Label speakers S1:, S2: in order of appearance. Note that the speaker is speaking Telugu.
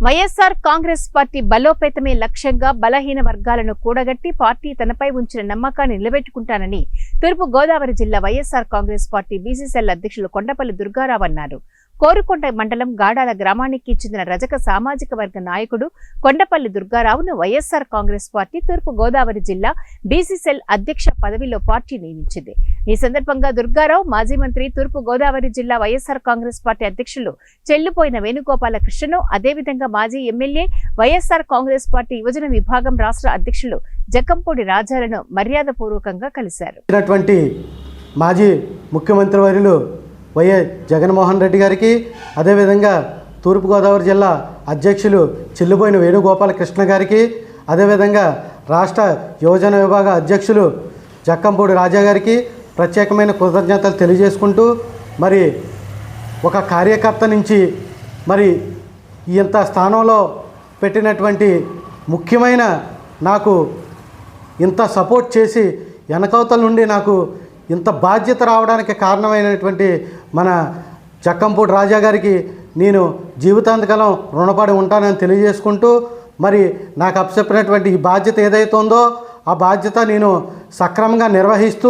S1: వైఎస్ఆర్ కాంగ్రెస్ పార్టీ బలోపేతమే లక్ష్యంగా బలహీన వర్గాలను కూడగట్టి పార్టీ తనపై ఉంచిన నమ్మకాన్ని నిలబెట్టుకుంటానని తూర్పు గోదావరి జిల్లా వైఎస్ఆర్ కాంగ్రెస్ పార్టీ బీసీసీఎల్ అధ్యక్షులు కొండపల్లి దుర్గారావు అన్నారు. కోరుకొండ మండలం గాడాల గ్రామానికి చెందిన రజక సామాజిక వర్గ నాయకుడు కొండపల్లి దుర్గారావును వైఎస్ఆర్ కాంగ్రెస్ పార్టీ తూర్పు గోదావరి జిల్లా బీసీసీఎల్ అధ్యక్ష పదవిలో పార్టీ నియమించింది. ఈ సందర్భంగా దుర్గారావు మాజీ మంత్రి తూర్పు గోదావరి జిల్లా వైఎస్ఆర్ కాంగ్రెస్ పార్టీ అధ్యక్షులు చెల్లుపోయిన వేణుగోపాలకృష్ణను, అదేవిధంగా మాజీ ఎమ్మెల్యే వైఎస్ఆర్ కాంగ్రెస్ పార్టీ యువజన విభాగం రాష్ట్ర అధ్యక్షులు జక్కంపూడి రాజాలను మర్యాదపూర్వకంగా కలిశారు.
S2: మాజీ ముఖ్యమంత్రి వర్యులు వైఎస్ జగన్మోహన్ రెడ్డి గారికి, అదేవిధంగా తూర్పుగోదావరి జిల్లా అధ్యక్షులు చెల్లుపోయిన వేణుగోపాలకృష్ణ గారికి, అదేవిధంగా రాష్ట్ర యువజన విభాగ అధ్యక్షులు జక్కంపూడి రాజా గారికి ప్రత్యేకమైన కృతజ్ఞతలు తెలియజేసుకుంటూ, మరి ఒక కార్యకర్త నుంచి మరి ఇంత స్థానంలో పెట్టినటువంటి ముఖ్యమైన నాకు ఇంత సపోర్ట్ చేసి వెనకవతల నుండి నాకు ఇంత బాధ్యత రావడానికి కారణమైనటువంటి మన జక్కంపూడి రాజా గారికి నేను జీవితాంతకాలం రుణపడి ఉంటానని తెలియజేసుకుంటూ, మరి నాకు అప్పచెప్పినటువంటి ఈ బాధ్యత ఏదైతే ఉందో ఆ బాధ్యత నేను సక్రమంగా నిర్వహిస్తూ